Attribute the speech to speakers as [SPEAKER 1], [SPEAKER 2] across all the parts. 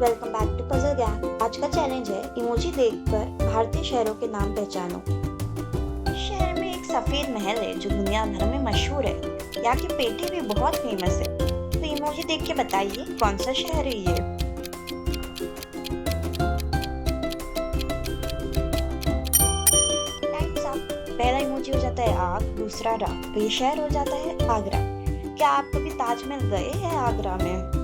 [SPEAKER 1] Welcome back to puzzle gang. आज का challenge है इमोजी देखकर भारतीय शहरों के नाम पहचानो। इस शहर में एक सफेद महल है जो दुनिया भर में मशहूर है। यहाँ की पेठी भी बहुत फेमस है। तो इमोजी देख के बताइए कौन सा शहर है ये। Times up. पहला इमोजी हो जाता है आग, दूसरा रात, तो ये शहर हो जाता है आगरा। क्या आप कभी ताजमहल गए हैं आगरा में?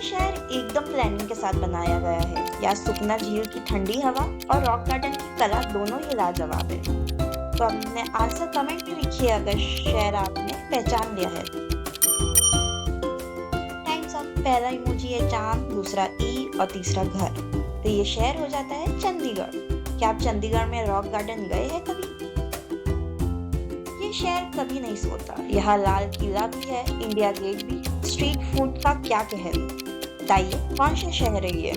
[SPEAKER 1] शहर एकदम प्लानिंग के साथ बनाया गया है। यहाँ सुखना झील की ठंडी हवा और रॉक गार्डन की कला दोनों ही लाजवाब है। तो हमने आंसर कमेंट में लिखिए अगर शहर आपने पहचान लिया है। Times up. पहला इमोजी है चांद, दूसरा ई और तीसरा घर, तो ये शहर हो जाता है चंडीगढ़। क्या आप चंडीगढ़ में रॉक गार्डन गए हैं कभी? ये शहर कभी नहीं सोता। यहाँ लाल किला भी है, इंडिया गेट भी। स्ट्रीट फूड का क्या कहर। बताइए कौन सा शहर है ये।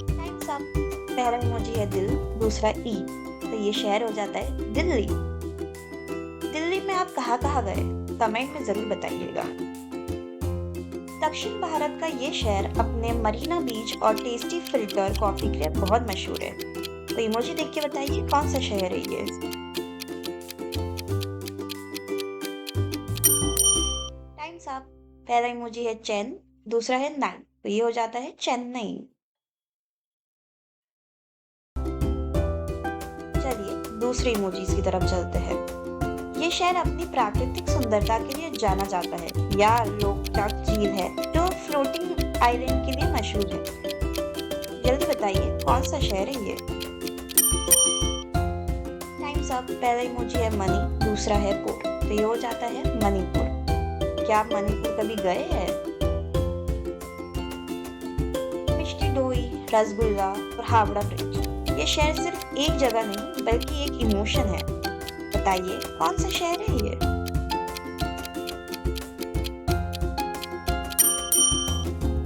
[SPEAKER 1] Times up. पहला इमोजी है दिल, दूसरा ई, तो ये शहर हो जाता है दिल्ली। दिल्ली में आप कहाँ गए? कमेंट में जरूर बताइएगा। दक्षिण भारत का ये शहर अपने मरीना बीच और टेस्टी फिल्टर कॉफी के लिए बहुत मशहूर है। तो इमोजी देख के बताइए कौन सा शहर है ये। साहब। पहला इमोजी है चेन, दूसरा है नाइन, तो ये हो जाता है चेन्नई। चलिए दूसरे इमोजीज की तरफ चलते हैं। ये शहर अपनी प्राकृतिक सुंदरता के लिए जाना जाता है। यहाँ लोकटाक झील है जो फ्लोटिंग आइलैंड के लिए मशहूर है। जल्दी बताइए कौन सा शहर है ये। Times up. पहला इमोजी है मनी, दूसरा है पुर, तो ये हो जाता है मणिपुर। क्या आप मणिपुर कभी गए हैं? मिष्टी दोई, रसगुल्ला और हावड़ा ब्रिज। ये शहर सिर्फ एक जगह नहीं बल्कि एक इमोशन है। बताइए कौन सा शहर है ये।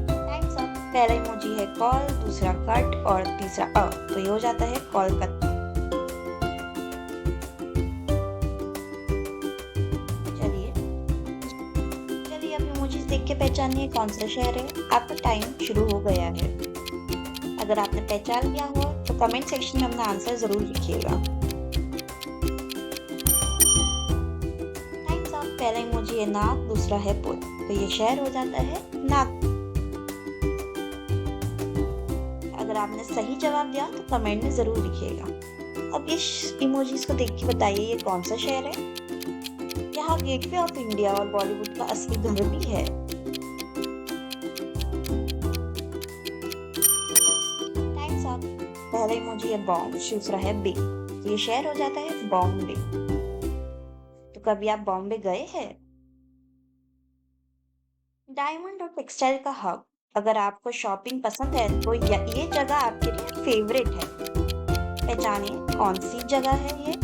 [SPEAKER 1] Times up. पहला इमोजी है कॉल, दूसरा कट और तीसरा अ, तो ये हो जाता है कोलकाता। देख के पहचानिए कौन सा शहर है। आपका टाइम शुरू हो गया है। अगर आपने पहचान लिया हो तो कमेंट सेक्शन में अपना आंसर जरूर लिखिएगा। Times up. पहला इमोजी है नाक, दूसरा है पुर, तो ये शहर हो जाता है नागपुर। अगर आपने सही जवाब दिया तो कमेंट में जरूर लिखिएगा। अब इस इमोजीज को देख के बताइए ये कौन सा शहर है। यहाँ गेटवे ऑफ इंडिया और बॉलीवुड का असली घर भी है। Times up. पहला इमोजी है बॉम्ब, दूसरा है बे, तो ये शहर हो जाता है बॉम्बे। तो कभी आप बॉम्बे गए हैं? डायमंड और टेक्सटाइल का हब। अगर आपको शॉपिंग पसंद है तो ये जगह आपके लिए फेवरेट है। पहचानिए कौन सी जगह है ये।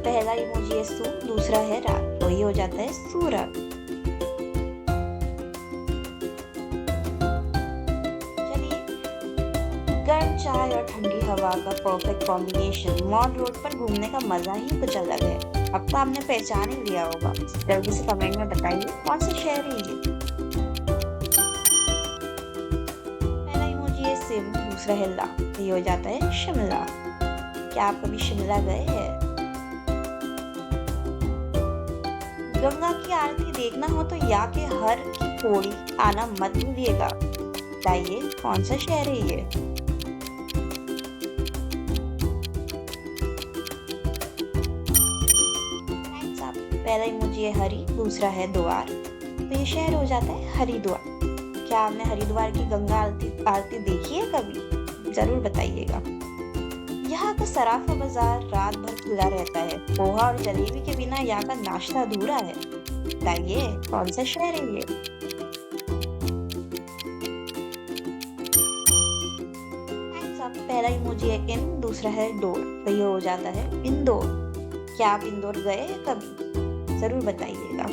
[SPEAKER 1] पहला इमोजी है सू, दूसरा है रात, तो ये हो जाता है सूरत। चलिए गर्म चाय और ठंडी हवा का परफेक्ट कॉम्बिनेशन। मॉल रोड पर घूमने का मजा ही कुछ अलग है। अब तो आपने पहचान ही लिया होगा। जल्दी से कमेंट में बताइए कौन सा शहर है ये। पहला इमोजी है सिम, दूसरा है ला, तो ये हो जाता है शिमला। क्या आप कभी शिमला गए हैं? गंगा की आरती देखना हो तो यहाँ के हर की पौड़ी आना मत भूलिएगा। बताइए कौन सा शहर है ये। पहला इमोजी है हरी, दूसरा है द्वार, तो ये शहर हो जाता है हरिद्वार। क्या आपने हरिद्वार की गंगा आरती देखी है कभी? जरूर बताइएगा। यहाँ का सराफा बाजार रात भर खुला रहता है। पोहा और जलेबी के बिना यहाँ का नाश्ता अधूरा है। बताइए कौन सा शहर है ये। पहला इमोजी है इन, दूसरा है डोर, तो ये हो जाता है इंदौर। क्या आप इंदौर गए हैं कभी? जरूर बताइएगा।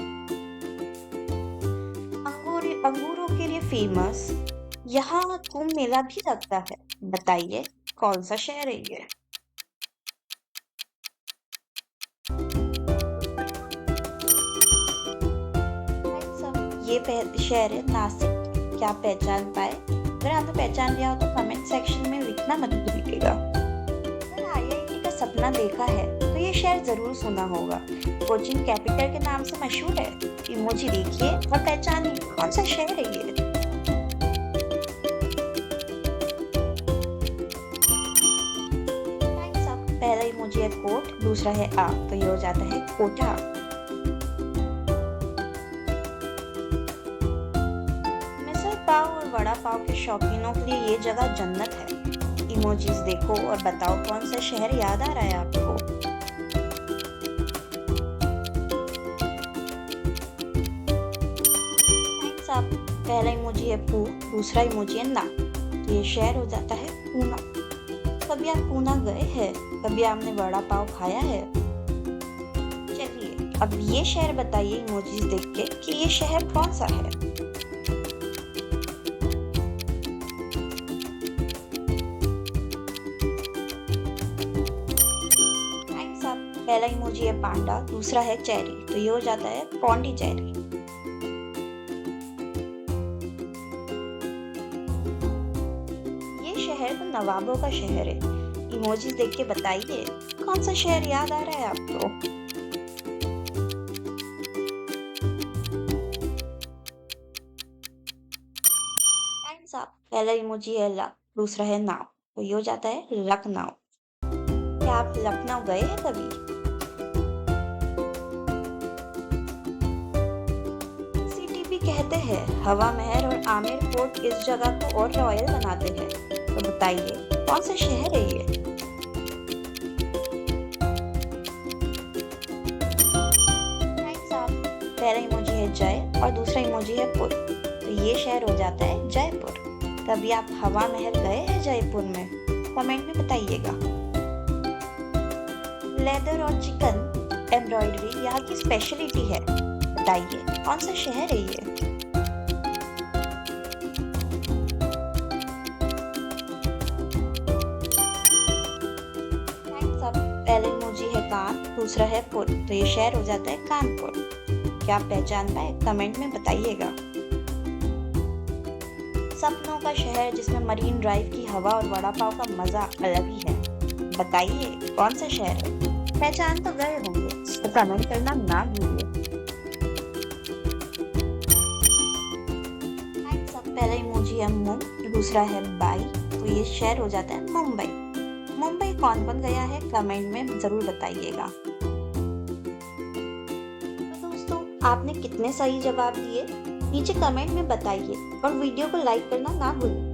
[SPEAKER 1] अंगूरों के लिए फेमस यहाँ कुंभ मेला भी लगता है। बताइए कौन सा शहर है ये? शहर है नासिक। क्या आप पहचान पाए? अगर आपने पहचान लिया हो तो कमेंट सेक्शन में लिखना मत भूलिएगा। अगर आईआईटी का सपना देखा है तो ये शहर जरूर सुना होगा। कोचिन कैपिटल के नाम से मशहूर है। इमोजी देखिए और पहचानिए कौन सा शहर है ये। पहला इमोजी है कोट, दूसरा है आ, तो ये हो जाता है कोटा। मिसल पाव और वड़ा पाव के शौकीनों के लिए ये जगह जन्नत है। इमोजीज देखो और बताओ कौन सा शहर याद आ रहा है आपको। पहला इमोजी है पू, दूसरा इमोजी है ना, तो ये शहर हो जाता है पूना। कभी आप पूना गए हैं? कभी आपने वड़ा पाव खाया है? चलिए अब ये शहर बताइए इमोजीज देख के कि ये शहर कौन सा है। पहला इमोजी है पांडा, दूसरा है चेरी, तो ये हो जाता है पौंडीचेरी। ये शहर तो नवाबों का शहर है। इमोजी देख के बताइए कौन सा शहर याद आ रहा है आपको। पहला इमोजी है लक, दूसरा है नाव, तो ये हो जाता है लखनऊ। क्या आप लखनऊ गए हैं कभी? सिटी भी कहते हैं। हवा महल और आमेर फोर्ट इस जगह को और रॉयल बनाते हैं। तो बताइए कौन सा शहर है ये? पहला इमोजी है जय और दूसरा इमोजी है पुर, तो ये शहर हो जाता है जयपुर। कभी आप हवा महल गए हैं जयपुर में? कमेंट में बताइएगा। लेदर और चिकन एम्ब्रॉयडरी यहाँ की स्पेशलिटी है। बताइए कौन सा शहर है ये? पहले इमोजी है कान, दूसरा है पुर, तो ये शहर हो जाता है कानपुर। क्या आप पहचान पाए? कमेंट में बताइएगा। सपनों का शहर जिसमें मरीन ड्राइव की हवा और वड़ा पाव का मजा अलग ही है। बताइए कौन सा शहर है? पहचान तो गए होंगे, तो कमेंट करना ना भूलिए। पहला इमोजी है मूंग, दूसरा है बाई, तो ये शहर हो जाता है मुंबई। मुंबई कौन कौन गया है? कमेंट में जरूर बताइएगा। तो दोस्तों आपने कितने सही जवाब दिए नीचे कमेंट में बताइए और वीडियो को लाइक करना ना भूलें।